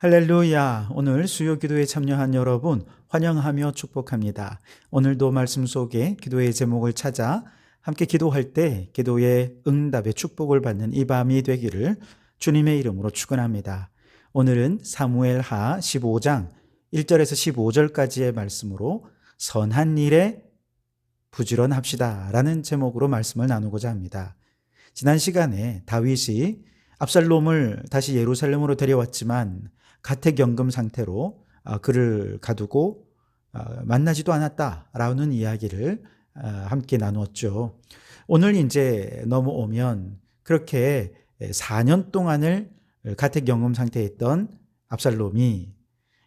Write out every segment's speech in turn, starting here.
할렐루야. 오늘 수요 기도에 참여한 여러분 환영하며 축복합니다. 오늘도 말씀 속에 기도의 제목을 찾아 함께 기도할 때 기도의 응답의 축복을 받는 이 밤이 되기를 주님의 이름으로 축원합니다. 오늘은 사무엘하 15장 1절에서 15절까지의 말씀으로 선한 일에 부지런합시다 라는 제목으로 말씀을 나누고자 합니다. 지난 시간에 다윗이 압살롬을 다시 예루살렘으로 데려왔지만 가택연금 상태로 그를 가두고 만나지도 않았다라는 이야기를 함께 나누었죠. 오늘 이제 넘어오면 그렇게 4년 동안을 가택연금 상태에 있던 압살롬이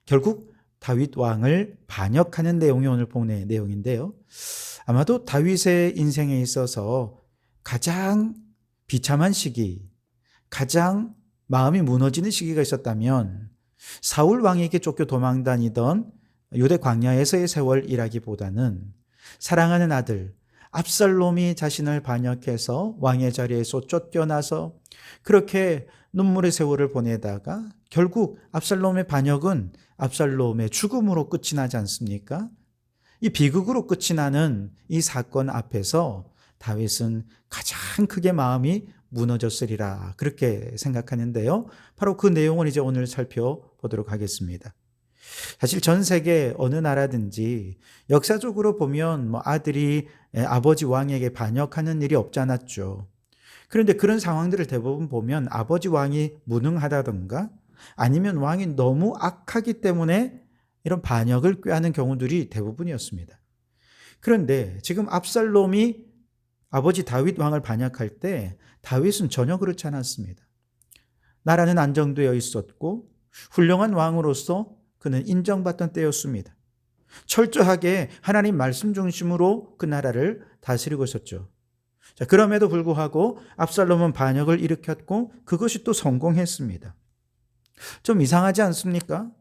결국 다윗 왕을 반역하는 내용이 오늘 본의 내용인데요. 아마도 다윗의 인생에 있어서 가장 비참한 시기, 가장 마음이 무너지는 시기가 있었다면 사울 왕에게 쫓겨 도망다니던 유대 광야에서의 세월이라기보다는 사랑하는 아들 압살롬이 자신을 반역해서 왕의 자리에서 쫓겨나서 그렇게 눈물의 세월을 보내다가 결국 압살롬의 반역은 압살롬의 죽음으로 끝이 나지 않습니까? 이 비극으로 끝이 나는 이 사건 앞에서 다윗은 가장 크게 마음이 무너졌으리라 그렇게 생각하는데요. 바로 그 내용을 이제 오늘 살펴보도록 하겠습니다. 사실 전 세계 어느 나라든지 역사적으로 보면 아들이 아버지 왕에게 반역하는 일이 없지 않았죠. 그런데 그런 상황들을 대부분 보면 아버지 왕이 무능하다던가 아니면 왕이 너무 악하기 때문에 이런 반역을 꾀하는 경우들이 대부분이었습니다. 그런데 지금 압살롬이 아버지 다윗 왕을 반역할 때 다윗은 전혀 그렇지 않았습니다. 나라는 안정되어 있었고 훌륭한 왕으로서 그는 인정받던 때였습니다. 철저하게 하나님 말씀 중심으로 그 나라를 다스리고 있었죠. 자, 그럼에도 불구하고 압살롬은 반역을 일으켰고 그것이 또 성공했습니다. 좀 이상하지 않습니까?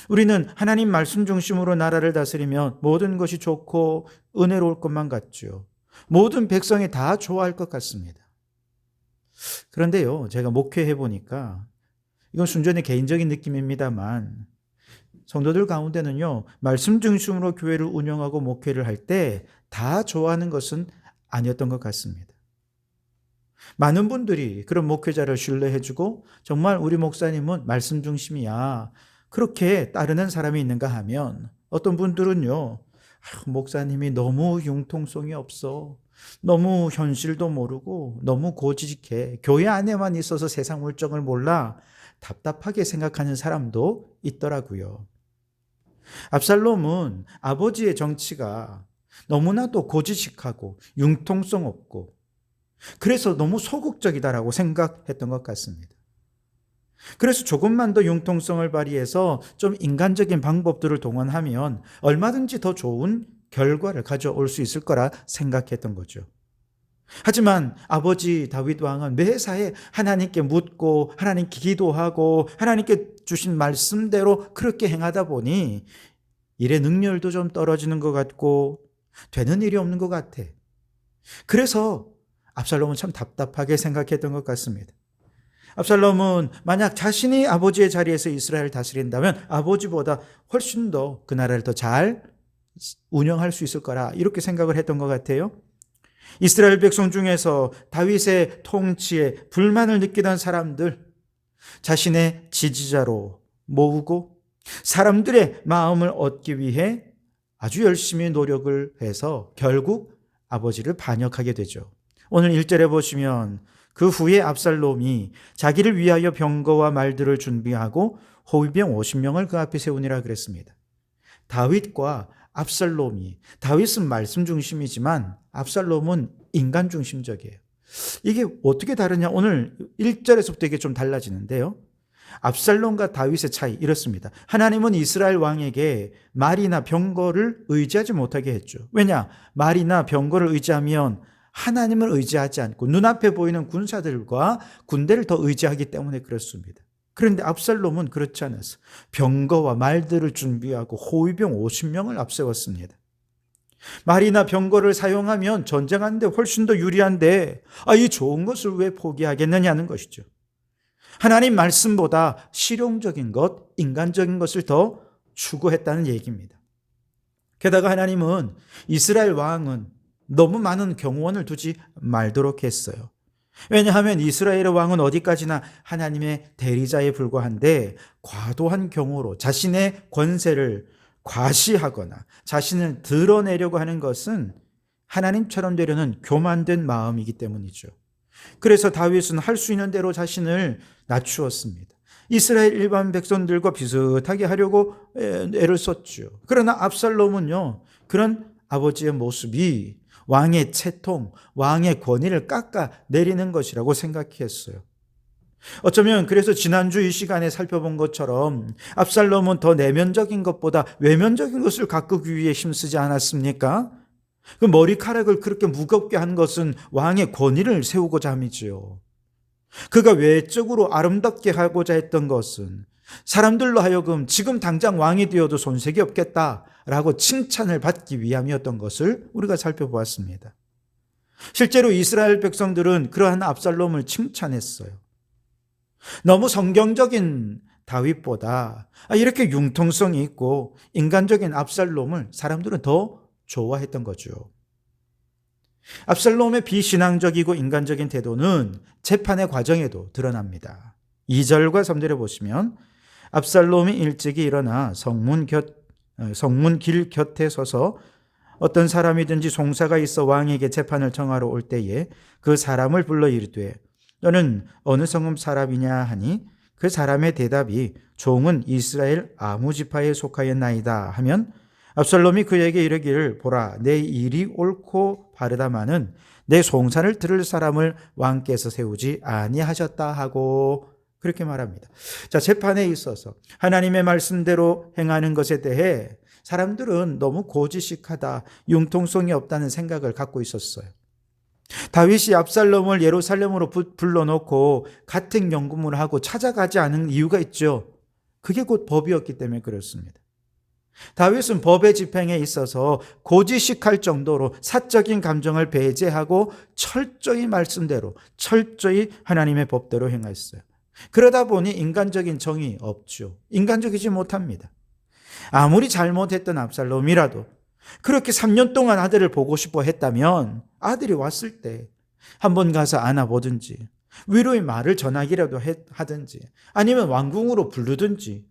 우리는 하나님 말씀 중심으로 나라를 다스리면 모든 것이 좋고 은혜로울 것만 같죠. 모든 백성이 다 좋아할 것 같습니다. 그런데요, 제가 목회해 보니까 이건 순전히 개인적인 느낌입니다만 성도들 가운데는요, 말씀 중심으로 교회를 운영하고 목회를 할 때 다 좋아하는 것은 아니었던 것 같습니다. 많은 분들이 그런 목회자를 신뢰해주고 정말 우리 목사님은 말씀 중심이야 그렇게 따르는 사람이 있는가 하면 어떤 분들은요, 목사님이 너무 융통성이 없어, 너무 현실도 모르고 너무 고지식해, 교회 안에만 있어서 세상 물정을 몰라 답답하게 생각하는 사람도 있더라고요. 압살롬은 아버지의 정치가 너무나도 고지식하고 융통성 없고 그래서 너무 소극적이다라고 생각했던 것 같습니다. 그래서 조금만 더 융통성을 발휘해서 좀 인간적인 방법들을 동원하면 얼마든지 더 좋은 결과를 가져올 수 있을 거라 생각했던 거죠. 하지만 아버지 다윗 왕은 매사에 하나님께 묻고 하나님께 기도하고 하나님께 주신 말씀대로 그렇게 행하다 보니 일의 능률도 좀 떨어지는 것 같고 되는 일이 없는 것 같아. 그래서 압살롬은 참 답답하게 생각했던 것 같습니다. 압살롬은 만약 자신이 아버지의 자리에서 이스라엘을 다스린다면 아버지보다 훨씬 더 그 나라를 더 잘 운영할 수 있을 거라 이렇게 생각을 했던 것 같아요. 이스라엘 백성 중에서 다윗의 통치에 불만을 느끼던 사람들, 자신의 지지자로 모으고 사람들의 마음을 얻기 위해 아주 열심히 노력을 해서 결국 아버지를 반역하게 되죠. 오늘 1절에 보시면 그 후에 압살롬이 자기를 위하여 병거와 말들을 준비하고 호위병 50명을 그 앞에 세우니라 그랬습니다. 다윗과 압살롬이, 다윗은 말씀 중심이지만 압살롬은 인간 중심적이에요. 이게 어떻게 다르냐? 오늘 1절에서부터 이게 좀 달라지는데요. 압살롬과 다윗의 차이 이렇습니다. 하나님은 이스라엘 왕에게 말이나 병거를 의지하지 못하게 했죠. 왜냐? 말이나 병거를 의지하면 하나님을 의지하지 않고 눈앞에 보이는 군사들과 군대를 더 의지하기 때문에 그렇습니다. 그런데 압살롬은 그렇지 않았어요. 병거와 말들을 준비하고 호위병 50명을 앞세웠습니다. 말이나 병거를 사용하면 전쟁하는데 훨씬 더 유리한데 이 좋은 것을 왜 포기하겠느냐는 것이죠. 하나님 말씀보다 실용적인 것, 인간적인 것을 더 추구했다는 얘기입니다. 게다가 하나님은 이스라엘 왕은 너무 많은 경호원을 두지 말도록 했어요. 왜냐하면 이스라엘의 왕은 어디까지나 하나님의 대리자에 불과한데 과도한 경호로 자신의 권세를 과시하거나 자신을 드러내려고 하는 것은 하나님처럼 되려는 교만된 마음이기 때문이죠. 그래서 다윗은 할 수 있는 대로 자신을 낮추었습니다. 이스라엘 일반 백성들과 비슷하게 하려고 애를 썼죠. 그러나 압살롬은요, 그런 아버지의 모습이 왕의 채통, 왕의 권위를 깎아내리는 것이라고 생각했어요. 어쩌면 그래서 지난주 이 시간에 살펴본 것처럼 압살롬은 더 내면적인 것보다 외면적인 것을 가꾸기 위해 힘쓰지 않았습니까? 그 머리카락을 그렇게 무겁게 한 것은 왕의 권위를 세우고자 함이지요. 그가 외적으로 아름답게 하고자 했던 것은 사람들로 하여금 지금 당장 왕이 되어도 손색이 없겠다라고 칭찬을 받기 위함이었던 것을 우리가 살펴보았습니다. 실제로 이스라엘 백성들은 그러한 압살롬을 칭찬했어요. 너무 성경적인 다윗보다 이렇게 융통성이 있고 인간적인 압살롬을 사람들은 더 좋아했던 거죠. 압살롬의 비신앙적이고 인간적인 태도는 재판의 과정에도 드러납니다. 2절과 3절에 보시면 압살롬이 일찍이 일어나 성문 길 곁에 서서 어떤 사람이든지 송사가 있어 왕에게 재판을 청하러 올 때에 그 사람을 불러 이르되 너는 어느 성읍 사람이냐 하니 그 사람의 대답이 종은 이스라엘 아무 지파에 속하였나이다 하면 압살롬이 그에게 이르기를 보라 내 일이 옳고 바르다마는 내 송사를 들을 사람을 왕께서 세우지 아니하셨다 하고 그렇게 말합니다. 자, 재판에 있어서 하나님의 말씀대로 행하는 것에 대해 사람들은 너무 고지식하다, 융통성이 없다는 생각을 갖고 있었어요. 다윗이 압살롬을 예루살렘으로 불러놓고 같은 연금을 하고 찾아가지 않은 이유가 있죠. 그게 곧 법이었기 때문에 그렇습니다. 다윗은 법의 집행에 있어서 고지식할 정도로 사적인 감정을 배제하고 철저히 말씀대로, 철저히 하나님의 법대로 행했어요. 그러다 보니 인간적인 정이 없죠. 인간적이지 못합니다. 아무리 잘못했던 압살롬이라도 그렇게 3년 동안 아들을 보고 싶어 했다면 아들이 왔을 때 한번 가서 안아보든지 위로의 말을 전하기라도 하든지 아니면 왕궁으로 부르든지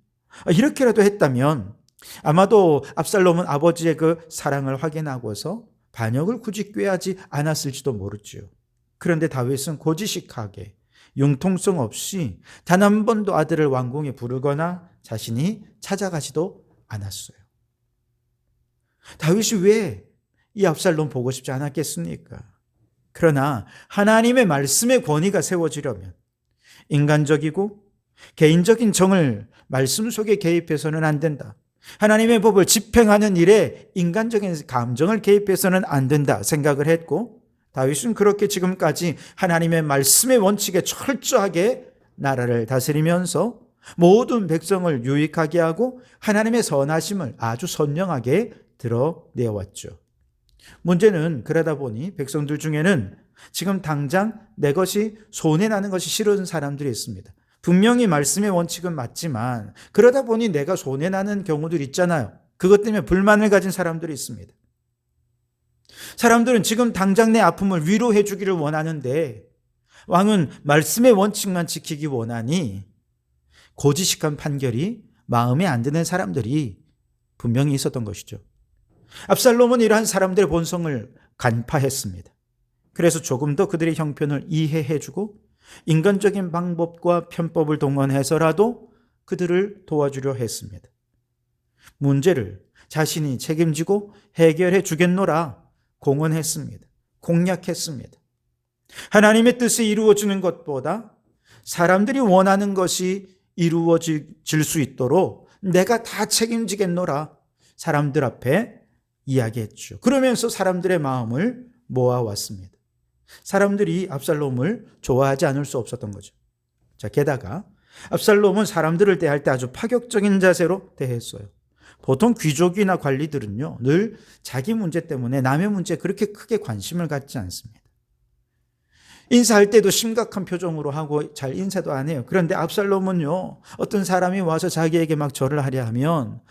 이렇게라도 했다면 아마도 압살롬은 아버지의 그 사랑을 확인하고서 반역을 굳이 꾀하지 않았을지도 모르죠. 그런데 다윗은 고지식하게 융통성 없이 단 한 번도 아들을 왕궁에 부르거나 자신이 찾아가지도 않았어요. 다윗이 왜 이 압살롬 보고 싶지 않았겠습니까? 그러나 하나님의 말씀의 권위가 세워지려면 인간적이고 개인적인 정을 말씀 속에 개입해서는 안 된다. 하나님의 법을 집행하는 일에 인간적인 감정을 개입해서는 안 된다 생각을 했고 다윗은 그렇게 지금까지 하나님의 말씀의 원칙에 철저하게 나라를 다스리면서 모든 백성을 유익하게 하고 하나님의 선하심을 아주 선명하게 드러내왔죠. 문제는 그러다 보니 백성들 중에는 지금 당장 내 것이 손해나는 것이 싫은 사람들이 있습니다. 분명히 말씀의 원칙은 맞지만 그러다 보니 내가 손해나는 경우들 있잖아요. 그것 때문에 불만을 가진 사람들이 있습니다. 사람들은 지금 당장 내 아픔을 위로해 주기를 원하는데 왕은 말씀의 원칙만 지키기 원하니 고지식한 판결이 마음에 안 드는 사람들이 분명히 있었던 것이죠. 압살롬은 이러한 사람들의 본성을 간파했습니다. 그래서 조금 더 그들의 형편을 이해해 주고 인간적인 방법과 편법을 동원해서라도 그들을 도와주려 했습니다. 문제를 자신이 책임지고 해결해 주겠노라 공언했습니다. 공약했습니다. 하나님의 뜻이 이루어지는 것보다 사람들이 원하는 것이 이루어질 수 있도록 내가 다 책임지겠노라 사람들 앞에 이야기했죠. 그러면서 사람들의 마음을 모아왔습니다. 사람들이 압살롬을 좋아하지 않을 수 없었던 거죠. 자, 게다가 압살롬은 사람들을 대할 때 아주 파격적인 자세로 대했어요. 보통 귀족이나 관리들은요, 늘 자기 문제 때문에 남의 문제에 그렇게 크게 관심을 갖지 않습니다. 인사할 때도 심각한 표정으로 하고 잘 인사도 안 해요. 그런데 압살롬은요, 어떤 사람이 와서 자기에게 막 절을 하려 하면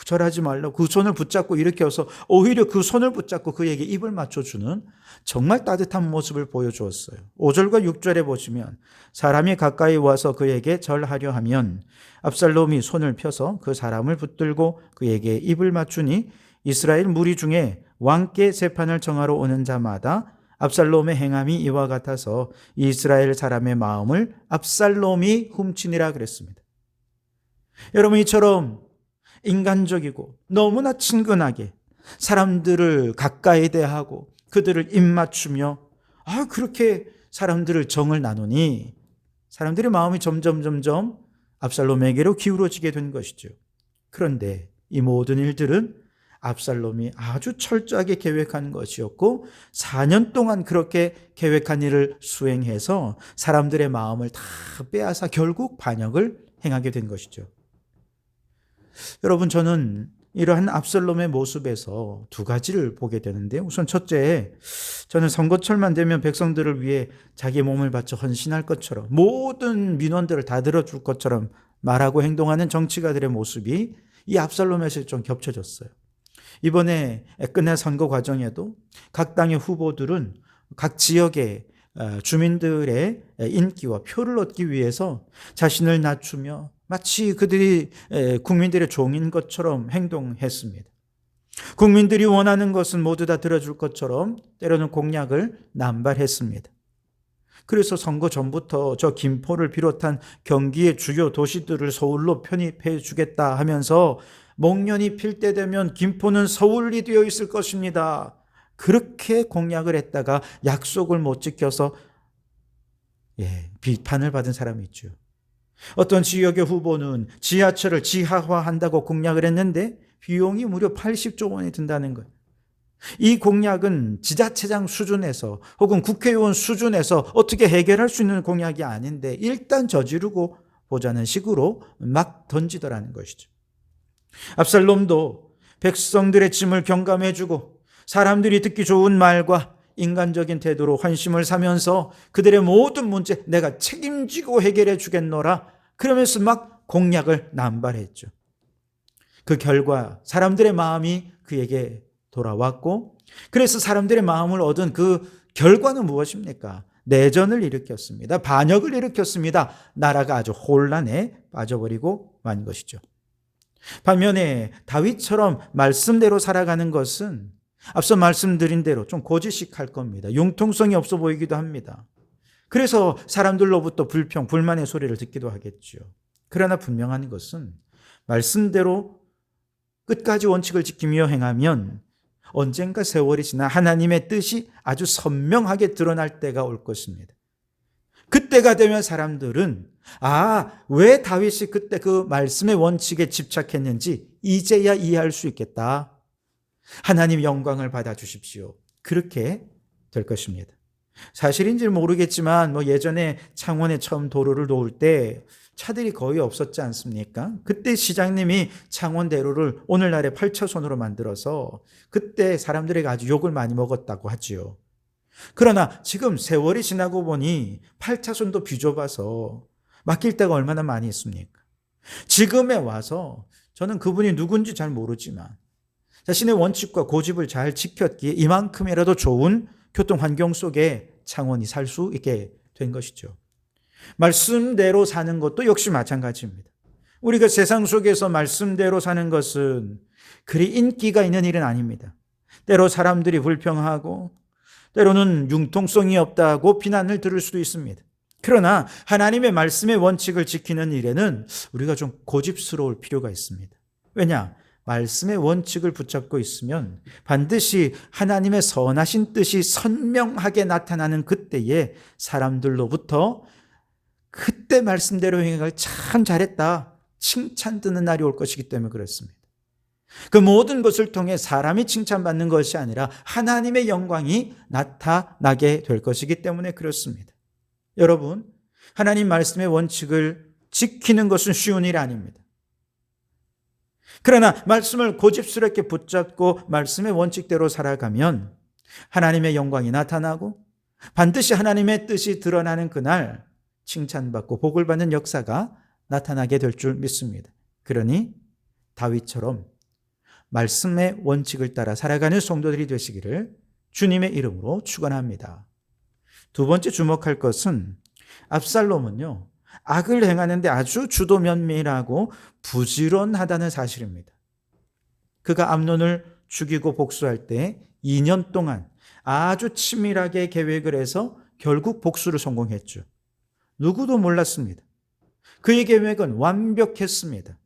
절하지 말라고 그 손을 붙잡고 일으켜서 오히려 그 손을 붙잡고 그에게 입을 맞춰주는 정말 따뜻한 모습을 보여주었어요. 5절과 6절에 보시면 사람이 가까이 와서 그에게 절하려 하면 압살롬이 손을 펴서 그 사람을 붙들고 그에게 입을 맞추니 이스라엘 무리 중에 왕께 재판을 정하러 오는 자마다 압살롬의 행함이 이와 같아서 이스라엘 사람의 마음을 압살롬이 훔치니라 그랬습니다. 여러분, 이처럼 인간적이고 너무나 친근하게 사람들을 가까이 대하고 그들을 입맞추며 그렇게 사람들을 정을 나누니 사람들의 마음이 점점 압살롬에게로 기울어지게 된 것이죠. 그런데 이 모든 일들은 압살롬이 아주 철저하게 계획한 것이었고 4년 동안 그렇게 계획한 일을 수행해서 사람들의 마음을 다 빼앗아 결국 반역을 행하게 된 것이죠. 여러분, 저는 이러한 압살롬의 모습에서 두 가지를 보게 되는데요. 우선 첫째, 저는 선거철만 되면 백성들을 위해 자기 몸을 바쳐 헌신할 것처럼 모든 민원들을 다 들어줄 것처럼 말하고 행동하는 정치가들의 모습이 이 압살롬에서 좀 겹쳐졌어요. 이번에 끝난 선거 과정에도 각 당의 후보들은 각 지역의 주민들의 인기와 표를 얻기 위해서 자신을 낮추며 마치 그들이 국민들의 종인 것처럼 행동했습니다. 국민들이 원하는 것은 모두 다 들어줄 것처럼 때로는 공약을 남발했습니다. 그래서 선거 전부터 저 김포를 비롯한 경기의 주요 도시들을 서울로 편입해 주겠다 하면서 목련이 필 때 되면 김포는 서울이 되어 있을 것입니다. 그렇게 공약을 했다가 약속을 못 지켜서 비판을 받은 사람이 있죠. 어떤 지역의 후보는 지하철을 지하화한다고 공약을 했는데 비용이 무려 80조 원이 든다는 거예요. 이 공약은 지자체장 수준에서 혹은 국회의원 수준에서 어떻게 해결할 수 있는 공약이 아닌데 일단 저지르고 보자는 식으로 막 던지더라는 것이죠. 압살롬도 백성들의 짐을 경감해주고 사람들이 듣기 좋은 말과 인간적인 태도로 환심을 사면서 그들의 모든 문제 내가 책임지고 해결해 주겠노라 그러면서 막 공약을 남발했죠. 그 결과 사람들의 마음이 그에게 돌아왔고 그래서 사람들의 마음을 얻은 그 결과는 무엇입니까? 내전을 일으켰습니다. 반역을 일으켰습니다. 나라가 아주 혼란에 빠져버리고 만 것이죠. 반면에 다윗처럼 말씀대로 살아가는 것은 앞서 말씀드린 대로 좀 고지식할 겁니다. 융통성이 없어 보이기도 합니다. 그래서 사람들로부터 불평, 불만의 소리를 듣기도 하겠죠. 그러나 분명한 것은 말씀대로 끝까지 원칙을 지키며 행하면 언젠가 세월이 지나 하나님의 뜻이 아주 선명하게 드러날 때가 올 것입니다. 그때가 되면 사람들은 왜 다윗이 그때 그 말씀의 원칙에 집착했는지 이제야 이해할 수 있겠다. 하나님 영광을 받아주십시오. 그렇게 될 것입니다. 사실인지 모르겠지만 예전에 창원에 처음 도로를 놓을 때 차들이 거의 없었지 않습니까? 그때 시장님이 창원대로를 오늘날의 8차선으로 만들어서 그때 사람들에게 아주 욕을 많이 먹었다고 하지요. 그러나 지금 세월이 지나고 보니 8차선도 비좁아서 막힐 때가 얼마나 많이 있습니까? 지금에 와서 저는 그분이 누군지 잘 모르지만 자신의 원칙과 고집을 잘 지켰기에 이만큼이라도 좋은 교통 환경 속에 창원이 살 수 있게 된 것이죠. 말씀대로 사는 것도 역시 마찬가지입니다. 우리가 세상 속에서 말씀대로 사는 것은 그리 인기가 있는 일은 아닙니다. 때로 사람들이 불평하고 때로는 융통성이 없다고 비난을 들을 수도 있습니다. 그러나 하나님의 말씀의 원칙을 지키는 일에는 우리가 좀 고집스러울 필요가 있습니다. 왜냐? 말씀의 원칙을 붙잡고 있으면 반드시 하나님의 선하신 뜻이 선명하게 나타나는 그때에 사람들로부터 그때 말씀대로 행을 참 잘했다 칭찬 듣는 날이 올 것이기 때문에 그렇습니다. 그 모든 것을 통해 사람이 칭찬받는 것이 아니라 하나님의 영광이 나타나게 될 것이기 때문에 그렇습니다. 여러분, 하나님 말씀의 원칙을 지키는 것은 쉬운 일이 아닙니다. 그러나 말씀을 고집스럽게 붙잡고 말씀의 원칙대로 살아가면 하나님의 영광이 나타나고 반드시 하나님의 뜻이 드러나는 그날 칭찬받고 복을 받는 역사가 나타나게 될 줄 믿습니다. 그러니 다윗처럼 말씀의 원칙을 따라 살아가는 성도들이 되시기를 주님의 이름으로 축원합니다. 두 번째 주목할 것은 압살롬은요, 악을 행하는데 아주 주도면밀하고 부지런하다는 사실입니다. 그가 암논을 죽이고 복수할 때 2년 동안 아주 치밀하게 계획을 해서 결국 복수를 성공했죠. 누구도 몰랐습니다. 그의 계획은 완벽했습니다.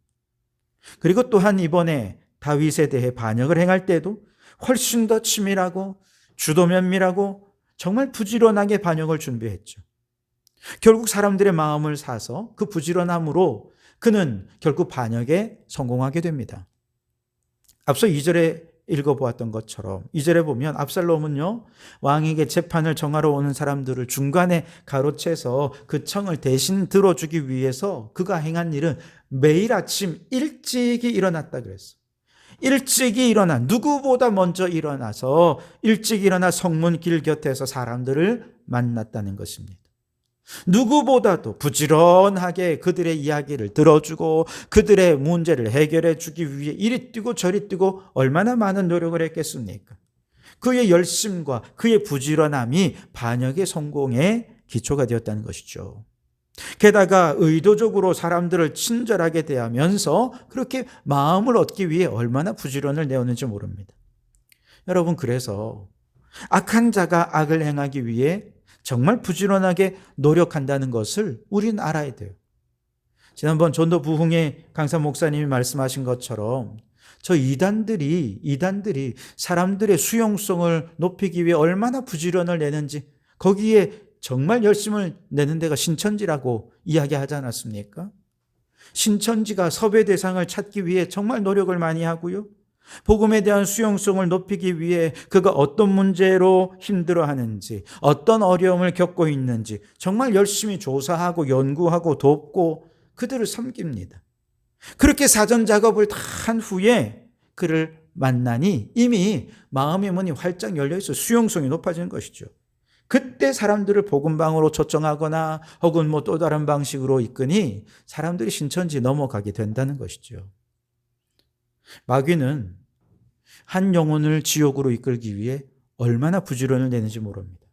그리고 또한 이번에 다윗에 대해 반역을 행할 때도 훨씬 더 치밀하고 주도면밀하고 정말 부지런하게 반역을 준비했죠. 결국 사람들의 마음을 사서 그 부지런함으로 그는 결국 반역에 성공하게 됩니다. 앞서 2절에 읽어보았던 것처럼 2절에 보면 압살롬은요, 왕에게 재판을 정하러 오는 사람들을 중간에 가로채서 그 청을 대신 들어주기 위해서 그가 행한 일은 매일 아침 일찍이 일어났다 그랬어요. 일찍이 일어나, 누구보다 먼저 일어나서 일찍 일어나 성문 길 곁에서 사람들을 만났다는 것입니다. 누구보다도 부지런하게 그들의 이야기를 들어주고 그들의 문제를 해결해 주기 위해 이리 뛰고 저리 뛰고 얼마나 많은 노력을 했겠습니까? 그의 열심과 그의 부지런함이 반역의 성공의 기초가 되었다는 것이죠. 게다가 의도적으로 사람들을 친절하게 대하면서 그렇게 마음을 얻기 위해 얼마나 부지런을 내었는지 모릅니다. 여러분, 그래서 악한 자가 악을 행하기 위해 정말 부지런하게 노력한다는 것을 우리는 알아야 돼요. 지난번 전도 부흥의 강사 목사님이 말씀하신 것처럼 저 이단들이 사람들의 수용성을 높이기 위해 얼마나 부지런을 내는지 거기에 정말 열심을 내는 데가 신천지라고 이야기하지 않았습니까? 신천지가 섭외 대상을 찾기 위해 정말 노력을 많이 하고요. 복음에 대한 수용성을 높이기 위해 그가 어떤 문제로 힘들어하는지, 어떤 어려움을 겪고 있는지 정말 열심히 조사하고 연구하고 돕고 그들을 섬깁니다. 그렇게 사전 작업을 다 한 후에 그를 만나니 이미 마음의 문이 활짝 열려있어 수용성이 높아지는 것이죠. 그때 사람들을 복음방으로 초청하거나 혹은 또 다른 방식으로 이끄니 사람들이 신천지 넘어가게 된다는 것이죠. 마귀는 한 영혼을 지옥으로 이끌기 위해 얼마나 부지런을 내는지 모릅니다.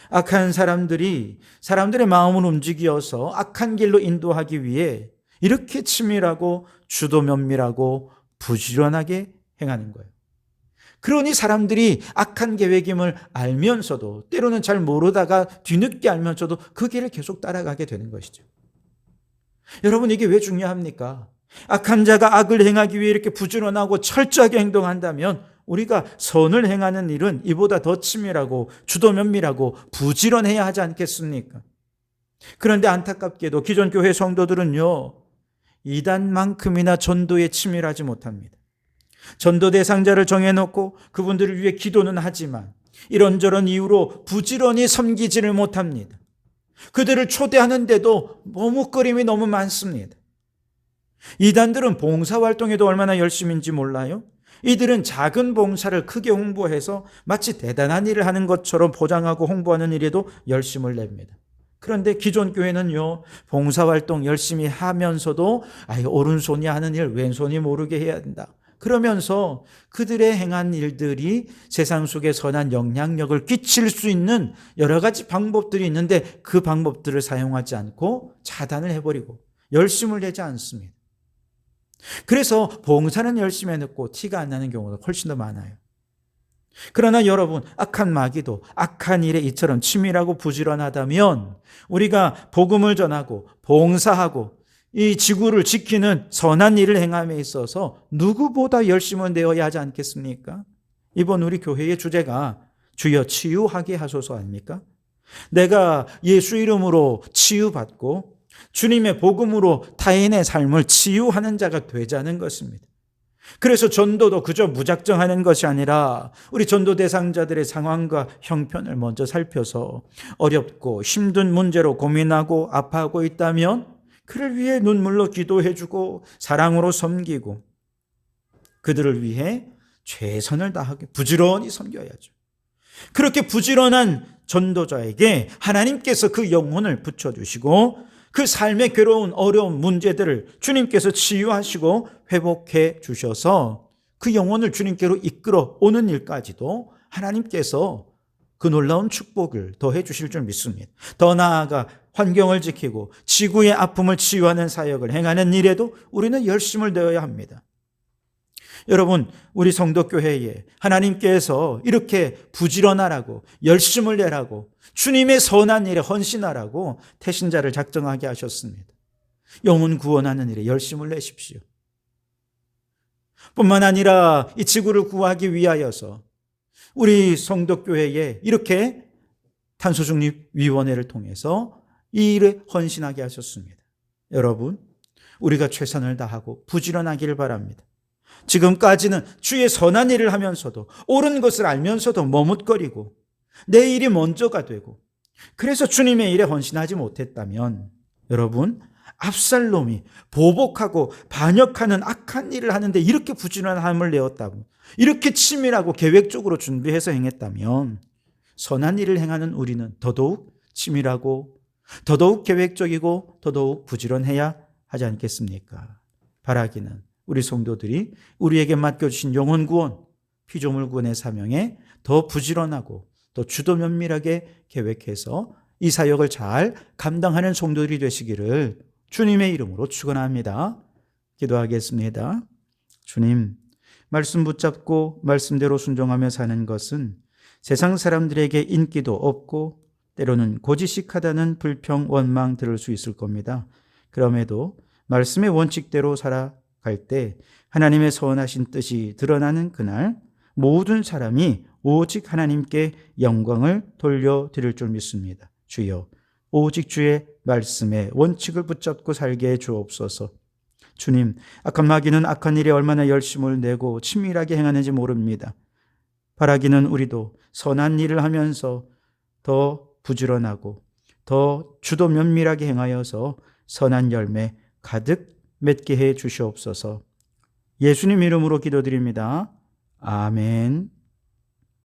악한 사람들이 사람들의 마음을 움직여서 악한 길로 인도하기 위해 이렇게 치밀하고 주도면밀하고 부지런하게 행하는 거예요. 그러니 사람들이 악한 계획임을 알면서도 때로는 잘 모르다가 뒤늦게 알면서도 그 길을 계속 따라가게 되는 것이죠. 여러분, 이게 왜 중요합니까? 악한 자가 악을 행하기 위해 이렇게 부지런하고 철저하게 행동한다면 우리가 선을 행하는 일은 이보다 더 치밀하고 주도면밀하고 부지런해야 하지 않겠습니까? 그런데 안타깝게도 기존 교회 성도들은요, 이단만큼이나 전도에 치밀하지 못합니다. 전도 대상자를 정해놓고 그분들을 위해 기도는 하지만 이런저런 이유로 부지런히 섬기지를 못합니다. 그들을 초대하는데도 머뭇거림이 너무 많습니다. 이단들은 봉사활동에도 얼마나 열심인지 몰라요? 이들은 작은 봉사를 크게 홍보해서 마치 대단한 일을 하는 것처럼 포장하고 홍보하는 일에도 열심을 냅니다. 그런데 기존 교회는요, 봉사활동 열심히 하면서도 오른손이 하는 일 왼손이 모르게 해야 된다. 그러면서 그들의 행한 일들이 세상 속에 선한 영향력을 끼칠 수 있는 여러 가지 방법들이 있는데 그 방법들을 사용하지 않고 차단을 해버리고 열심을 내지 않습니다. 그래서 봉사는 열심히 해놓고 티가 안 나는 경우가 훨씬 더 많아요. 그러나 여러분, 악한 마귀도 악한 일에 이처럼 치밀하고 부지런하다면 우리가 복음을 전하고 봉사하고 이 지구를 지키는 선한 일을 행함에 있어서 누구보다 열심을 내어야 하지 않겠습니까? 이번 우리 교회의 주제가 주여 치유하게 하소서 아닙니까? 내가 예수 이름으로 치유받고 주님의 복음으로 타인의 삶을 치유하는 자가 되자는 것입니다. 그래서 전도도 그저 무작정 하는 것이 아니라 우리 전도 대상자들의 상황과 형편을 먼저 살펴서 어렵고 힘든 문제로 고민하고 아파하고 있다면 그를 위해 눈물로 기도해주고 사랑으로 섬기고 그들을 위해 최선을 다하게 부지런히 섬겨야죠. 그렇게 부지런한 전도자에게 하나님께서 그 영혼을 붙여주시고 그 삶의 괴로운 어려운 문제들을 주님께서 치유하시고 회복해 주셔서 그 영혼을 주님께로 이끌어 오는 일까지도 하나님께서 그 놀라운 축복을 더해 주실 줄 믿습니다. 더 나아가 환경을 지키고 지구의 아픔을 치유하는 사역을 행하는 일에도 우리는 열심을 내어야 합니다. 여러분, 우리 성도교회에 하나님께서 이렇게 부지런하라고 열심을 내라고 주님의 선한 일에 헌신하라고 태신자를 작정하게 하셨습니다. 영혼 구원하는 일에 열심을 내십시오. 뿐만 아니라 이 지구를 구하기 위하여서 우리 성도교회에 이렇게 탄소중립위원회를 통해서 이 일에 헌신하게 하셨습니다. 여러분, 우리가 최선을 다하고 부지런하기를 바랍니다. 지금까지는 주의 선한 일을 하면서도 옳은 것을 알면서도 머뭇거리고 내 일이 먼저가 되고 그래서 주님의 일에 헌신하지 못했다면 여러분, 압살롬이 보복하고 반역하는 악한 일을 하는데 이렇게 부지런함을 내었다고 이렇게 치밀하고 계획적으로 준비해서 행했다면 선한 일을 행하는 우리는 더더욱 치밀하고 더더욱 계획적이고 더더욱 부지런해야 하지 않겠습니까? 바라기는 우리 성도들이 우리에게 맡겨주신 영혼 구원, 피조물 구원의 사명에 더 부지런하고 더 주도 면밀하게 계획해서 이 사역을 잘 감당하는 성도들이 되시기를 주님의 이름으로 축원합니다. 기도하겠습니다. 주님, 말씀 붙잡고 말씀대로 순종하며 사는 것은 세상 사람들에게 인기도 없고 때로는 고지식하다는 불평, 원망 들을 수 있을 겁니다. 그럼에도 말씀의 원칙대로 살아갈 때 하나님의 선하신 뜻이 드러나는 그날 모든 사람이 오직 하나님께 영광을 돌려드릴 줄 믿습니다. 주여, 오직 주의 말씀의 원칙을 붙잡고 살게 해 주옵소서. 주님, 악한 마귀는 악한 일에 얼마나 열심을 내고 치밀하게 행하는지 모릅니다. 바라기는 우리도 선한 일을 하면서 더 부지런하고 더 주도 면밀하게 행하여서 선한 열매 가득 맺게 해 주시옵소서. 예수님 이름으로 기도드립니다. 아멘.